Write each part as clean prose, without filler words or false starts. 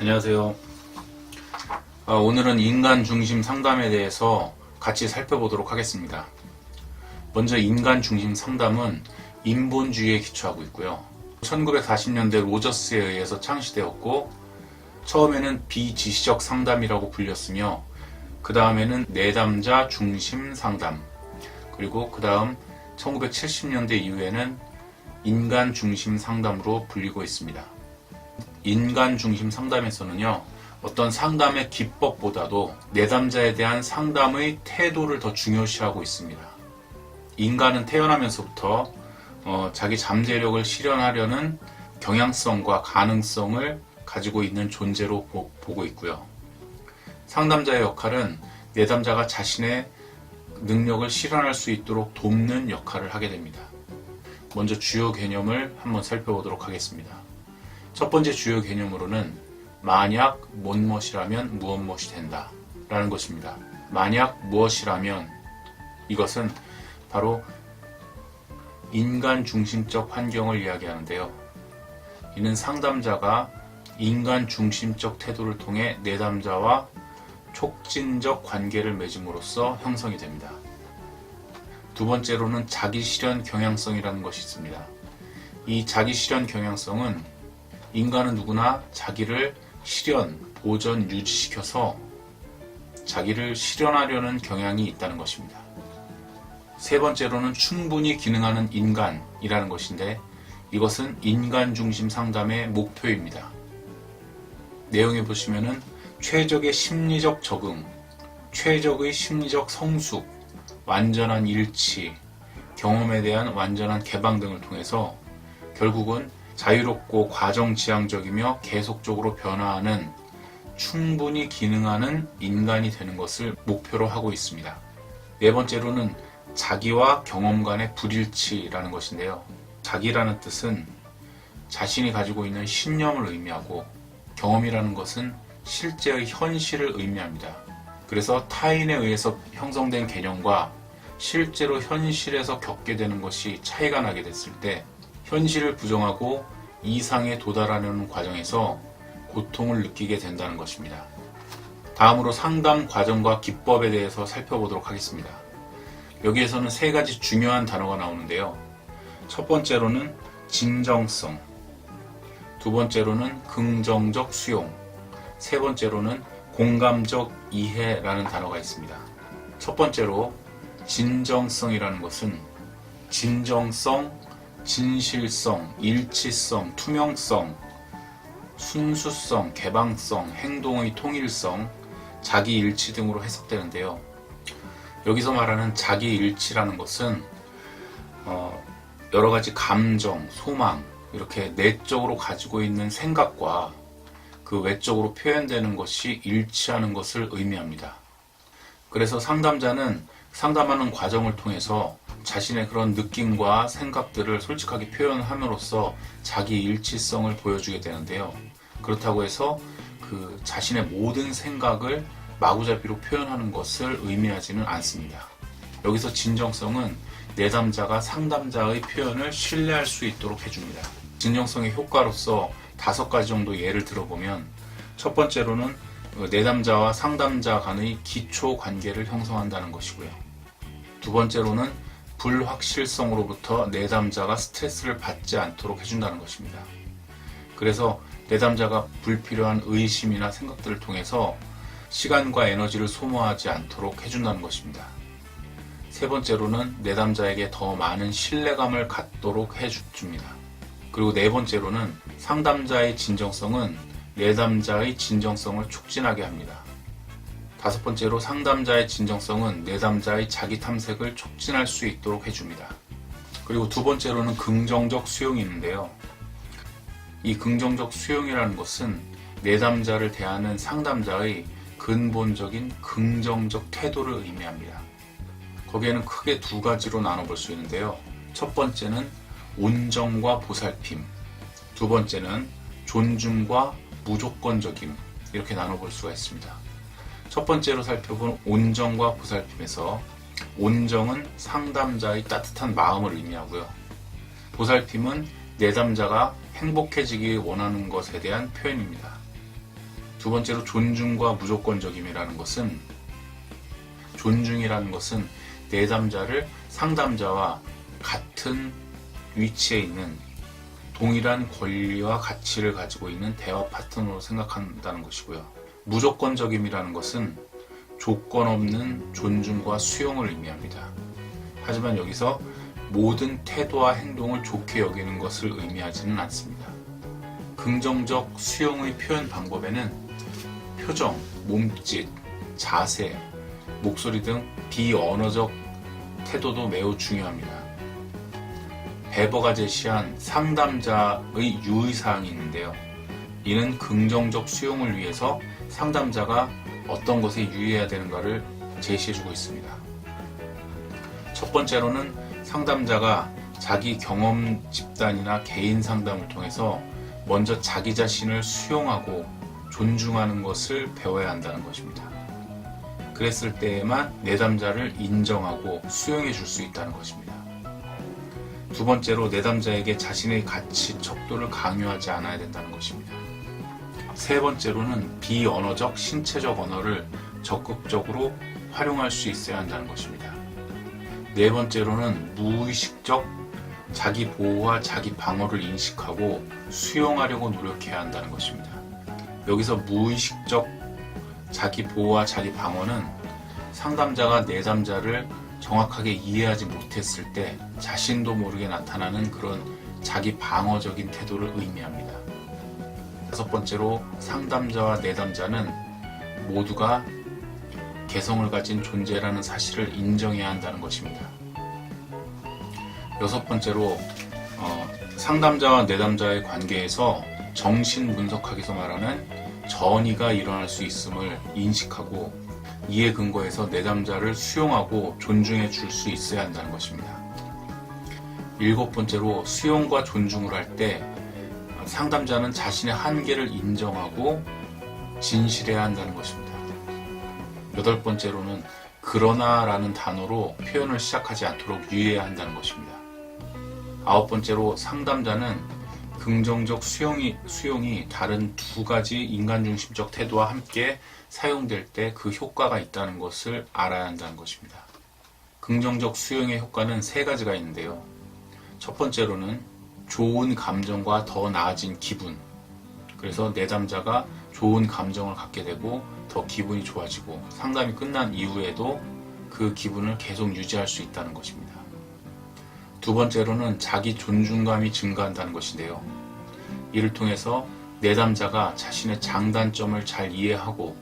안녕하세요. 오늘은 인간 중심 상담에 대해서 같이 살펴보도록 하겠습니다. 먼저 인간 중심 상담은 인본주의에 기초하고 있고요. 1940년대 로저스에 의해서 창시되었고, 처음에는 비지시적 상담이라고 불렸으며, 그 다음에는 내담자 중심 상담, 그리고 그 다음 1970년대 이후에는 인간 중심 상담으로 불리고 있습니다. 인간 중심 상담에서는요, 어떤 상담의 기법보다도 내담자에 대한 상담의 태도를 더 중요시하고 있습니다. 인간은 태어나면서부터 자기 잠재력을 실현하려는 경향성과 가능성을 가지고 있는 존재로 보고 있고요. 상담자의 역할은 내담자가 자신의 능력을 실현할 수 있도록 돕는 역할을 하게 됩니다. 먼저 주요 개념을 한번 살펴보도록 하겠습니다. 첫 번째 주요 개념으로는 만약 무엇이라면 무엇이 된다 라는 것입니다. 만약 무엇이라면, 이것은 바로 인간 중심적 환경을 이야기하는데요. 이는 상담자가 인간 중심적 태도를 통해 내담자와 촉진적 관계를 맺음으로써 형성이 됩니다. 두 번째로는 자기 실현 경향성이라는 것이 있습니다. 이 자기 실현 경향성은 인간은 누구나 자기를 실현, 보전, 유지시켜서 자기를 실현하려는 경향이 있다는 것입니다. 세 번째로는 충분히 기능하는 인간이라는 것인데, 이것은 인간 중심 상담의 목표입니다. 내용에 보시면은 최적의 심리적 적응, 최적의 심리적 성숙, 완전한 일치, 경험에 대한 완전한 개방 등을 통해서 결국은 자유롭고 과정지향적이며 계속적으로 변화하는 충분히 기능하는 인간이 되는 것을 목표로 하고 있습니다. 네 번째로는 자기와 경험 간의 불일치라는 것인데요. 자기라는 뜻은 자신이 가지고 있는 신념을 의미하고, 경험이라는 것은 실제의 현실을 의미합니다. 그래서 타인에 의해서 형성된 개념과 실제로 현실에서 겪게 되는 것이 차이가 나게 됐을 때 현실을 부정하고 이상에 도달하려는 과정에서 고통을 느끼게 된다는 것입니다. 다음으로 상담 과정과 기법에 대해서 살펴보도록 하겠습니다. 여기에서는 세 가지 중요한 단어가 나오는데요. 첫 번째로는 진정성, 두 번째로는 긍정적 수용, 세 번째로는 공감적 이해라는 단어가 있습니다. 첫 번째로 진정성이라는 것은 진정성, 진실성, 일치성, 투명성, 순수성, 개방성, 행동의 통일성, 자기일치 등으로 해석되는데요. 여기서 말하는 자기일치라는 것은 여러 가지 감정, 소망, 이렇게 내적으로 가지고 있는 생각과 그 외적으로 표현되는 것이 일치하는 것을 의미합니다. 그래서 상담자는 상담하는 과정을 통해서 자신의 그런 느낌과 생각들을 솔직하게 표현함으로써 자기 일치성을 보여주게 되는데요. 그렇다고 해서 그 자신의 모든 생각을 마구잡이로 표현하는 것을 의미하지는 않습니다. 여기서 진정성은 내담자가 상담자의 표현을 신뢰할 수 있도록 해줍니다. 진정성의 효과로서 5가지 정도 예를 들어보면, 첫 번째로는 내담자와 상담자 간의 기초 관계를 형성한다는 것이고요. 두 번째로는 불확실성으로부터 내담자가 스트레스를 받지 않도록 해준다는 것입니다. 그래서 내담자가 불필요한 의심이나 생각들을 통해서 시간과 에너지를 소모하지 않도록 해준다는 것입니다. 세 번째로는 내담자에게 더 많은 신뢰감을 갖도록 해줍니다. 그리고 네 번째로는 상담자의 진정성은 내담자의 진정성을 촉진하게 합니다. 다섯 번째로 상담자의 진정성은 내담자의 자기 탐색을 촉진할 수 있도록 해줍니다. 그리고 두 번째로는 긍정적 수용이 있는데요. 이 긍정적 수용이라는 것은 내담자를 대하는 상담자의 근본적인 긍정적 태도를 의미합니다. 거기에는 크게 2가지로 나눠볼 수 있는데요. 첫 번째는 온정과 보살핌, 두 번째는 존중과 무조건적임, 이렇게 나눠볼 수가 있습니다. 첫 번째로 살펴본 온정과 보살핌에서 온정은 상담자의 따뜻한 마음을 의미하고요. 보살핌은 내담자가 행복해지기 원하는 것에 대한 표현입니다. 두 번째로 존중과 무조건적임이라는 것은, 존중이라는 것은 내담자를 상담자와 같은 위치에 있는 동일한 권리와 가치를 가지고 있는 대화 파트너로 생각한다는 것이고요. 무조건적임이라는 것은 조건 없는 존중과 수용을 의미합니다. 하지만 여기서 모든 태도와 행동을 좋게 여기는 것을 의미하지는 않습니다. 긍정적 수용의 표현 방법에는 표정, 몸짓, 자세, 목소리 등 비언어적 태도도 매우 중요합니다. 베버가 제시한 상담자의 유의사항이 있는데요. 이는 긍정적 수용을 위해서 상담자가 어떤 것에 유의해야 되는가를 제시해주고 있습니다. 첫 번째로는 상담자가 자기 경험 집단이나 개인 상담을 통해서 먼저 자기 자신을 수용하고 존중하는 것을 배워야 한다는 것입니다. 그랬을 때에만 내담자를 인정하고 수용해 줄 수 있다는 것입니다. 두 번째로 내담자에게 자신의 가치, 척도를 강요하지 않아야 된다는 것입니다. 세 번째로는 비언어적, 신체적 언어를 적극적으로 활용할 수 있어야 한다는 것입니다. 네 번째로는 무의식적 자기 보호와 자기 방어를 인식하고 수용하려고 노력해야 한다는 것입니다. 여기서 무의식적 자기 보호와 자기 방어는 상담자가 내담자를 정확하게 이해하지 못했을 때 자신도 모르게 나타나는 그런 자기 방어적인 태도를 의미합니다. 다섯 번째로 상담자와 내담자는 모두가 개성을 가진 존재라는 사실을 인정해야 한다는 것입니다. 여섯 번째로 상담자와 내담자의 관계에서 정신분석학에서 말하는 전이가 일어날 수 있음을 인식하고 이에 근거해서 내담자를 수용하고 존중해 줄 수 있어야 한다는 것입니다. 일곱 번째로 수용과 존중을 할 때 상담자는 자신의 한계를 인정하고 진실해야 한다는 것입니다. 여덟 번째로는 그러나 라는 단어로 표현을 시작하지 않도록 유의해야 한다는 것입니다. 아홉 번째로 상담자는 긍정적 수용이 다른 두 가지 인간중심적 태도와 함께 사용될 때 그 효과가 있다는 것을 알아야 한다는 것입니다. 긍정적 수용의 효과는 세 가지가 있는데요. 첫 번째로는 좋은 감정과 더 나아진 기분. 그래서 내담자가 좋은 감정을 갖게 되고 더 기분이 좋아지고 상담이 끝난 이후에도 그 기분을 계속 유지할 수 있다는 것입니다. 두 번째로는 자기 존중감이 증가한다는 것인데요. 이를 통해서 내담자가 자신의 장단점을 잘 이해하고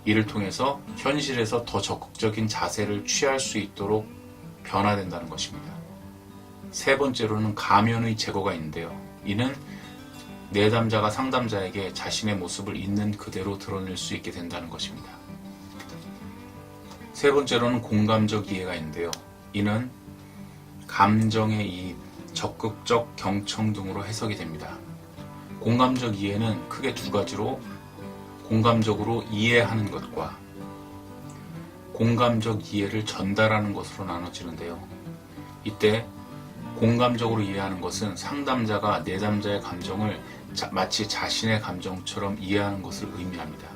이를 통해서 현실에서 더 적극적인 자세를 취할 수 있도록 변화된다는 것입니다. 세 번째로는 가면의 제거가 있는데요. 이는 내담자가 상담자에게 자신의 모습을 있는 그대로 드러낼 수 있게 된다는 것입니다. 세 번째로는 공감적 이해가 있는데요. 이는 감정의 이입, 적극적 경청 등으로 해석이 됩니다. 공감적 이해는 크게 두 가지로 공감적으로 이해하는 것과 공감적 이해를 전달하는 것으로 나눠지는데요. 이때 공감적으로 이해하는 것은 상담자가 내담자의 감정을 마치 자신의 감정처럼 이해하는 것을 의미합니다.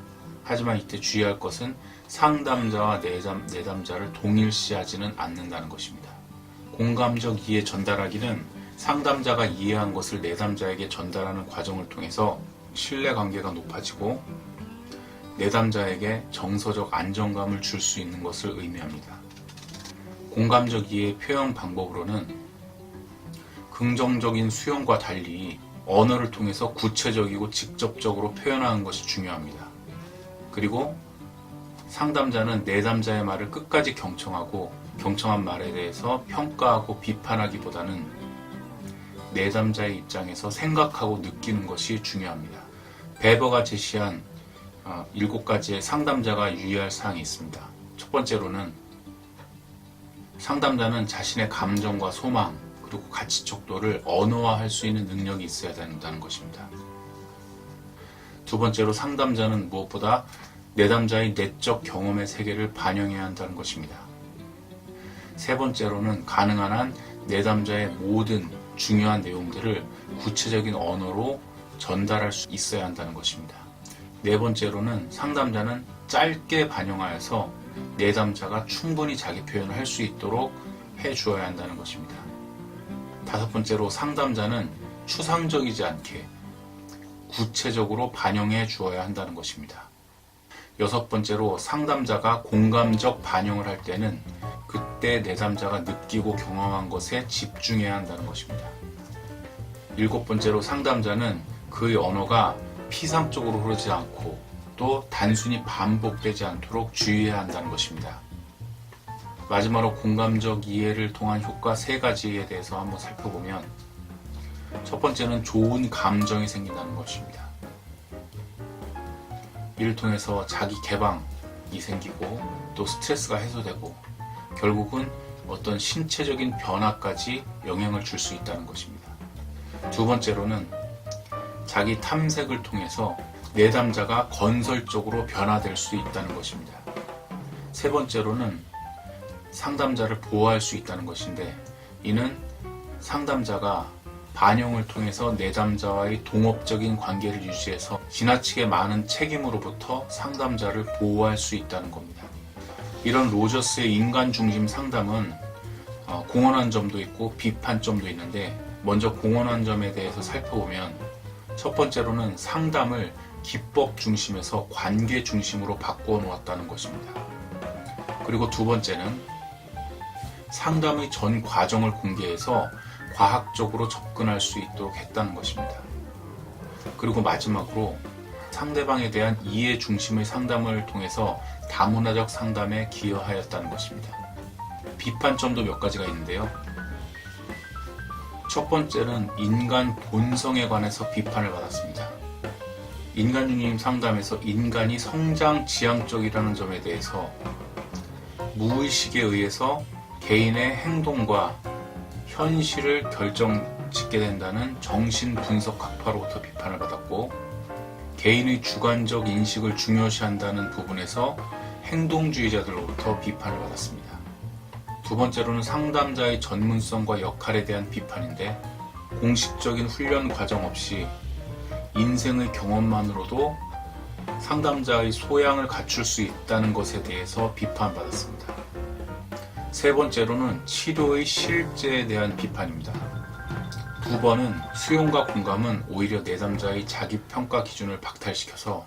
하지만 이때 주의할 것은 상담자와 내담자를 동일시하지는 않는다는 것입니다. 공감적 이해 전달하기는 상담자가 이해한 것을 내담자에게 전달하는 과정을 통해서 신뢰관계가 높아지고 내담자에게 정서적 안정감을 줄 수 있는 것을 의미합니다. 공감적 이해 표현 방법으로는 긍정적인 수용과 달리 언어를 통해서 구체적이고 직접적으로 표현하는 것이 중요합니다. 그리고 상담자는 내담자의 말을 끝까지 경청하고 경청한 말에 대해서 평가하고 비판하기보다는 내담자의 입장에서 생각하고 느끼는 것이 중요합니다. 베버가 제시한 7가지의 상담자가 유의할 사항이 있습니다. 첫 번째로는 상담자는 자신의 감정과 소망 그리고 가치 척도를 언어화할 수 있는 능력이 있어야 된다는 것입니다. 두 번째로 상담자는 무엇보다 내담자의 내적 경험의 세계를 반영해야 한다는 것입니다. 세 번째로는 가능한 한 내담자의 모든 중요한 내용들을 구체적인 언어로 전달할 수 있어야 한다는 것입니다. 네 번째로는 상담자는 짧게 반영하여서 내담자가 충분히 자기 표현을 할 수 있도록 해주어야 한다는 것입니다. 다섯 번째로 상담자는 추상적이지 않게 구체적으로 반영해 주어야 한다는 것입니다. 여섯 번째로 상담자가 공감적 반영을 할 때는 그때 내담자가 느끼고 경험한 것에 집중해야 한다는 것입니다. 일곱 번째로 상담자는 그의 언어가 피상적으로 흐르지 않고 또 단순히 반복되지 않도록 주의해야 한다는 것입니다. 마지막으로 공감적 이해를 통한 효과 세 가지에 대해서 한번 살펴보면, 첫 번째는 좋은 감정이 생긴다는 것입니다. 이를 통해서 자기 개방이 생기고 또 스트레스가 해소되고 결국은 어떤 신체적인 변화까지 영향을 줄 수 있다는 것입니다. 두 번째로는 자기 탐색을 통해서 내담자가 건설적으로 변화될 수 있다는 것입니다. 세 번째로는 상담자를 보호할 수 있다는 것인데, 이는 상담자가 반영을 통해서 내담자와의 동업적인 관계를 유지해서 지나치게 많은 책임으로부터 상담자를 보호할 수 있다는 겁니다. 이런 로저스의 인간 중심 상담은 공헌한 점도 있고 비판점도 있는데, 먼저 공헌한 점에 대해서 살펴보면, 첫 번째로는 상담을 기법 중심에서 관계 중심으로 바꾸어 놓았다는 것입니다. 그리고 두 번째는 상담의 전 과정을 공개해서 과학적으로 접근할 수 있도록 했다는 것입니다. 그리고 마지막으로 상대방에 대한 이해 중심의 상담을 통해서 다문화적 상담에 기여하였다는 것입니다. 비판점도 몇 가지가 있는데요. 첫 번째는 인간 본성에 관해서 비판을 받았습니다. 인간 중심 상담에서 인간이 성장 지향적이라는 점에 대해서 무의식에 의해서 개인의 행동과 현실을 결정짓게 된다는 정신 분석 학파로부터 비판을 받았고, 개인의 주관적 인식을 중요시한다는 부분에서 행동주의자들로부터 비판을 받았습니다. 두 번째로는 상담자의 전문성과 역할에 대한 비판인데, 공식적인 훈련 과정 없이 인생의 경험만으로도 상담자의 소양을 갖출 수 있다는 것에 대해서 비판받았습니다. 세 번째로는 치료의 실제에 대한 비판입니다. 두 번은 수용과 공감은 오히려 내담자의 자기평가 기준을 박탈시켜서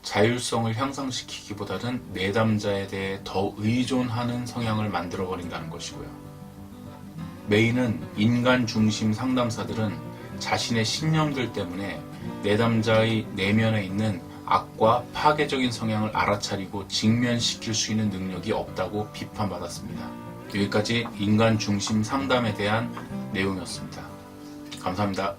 자율성을 향상시키기보다는 내담자에 대해 더 의존하는 성향을 만들어버린다는 것이고요. 메인은 인간 중심 상담사들은 자신의 신념들 때문에 내담자의 내면에 있는 악과 파괴적인 성향을 알아차리고 직면시킬 수 있는 능력이 없다고 비판받았습니다. 여기까지 인간 중심 상담에 대한 내용이었습니다. 감사합니다.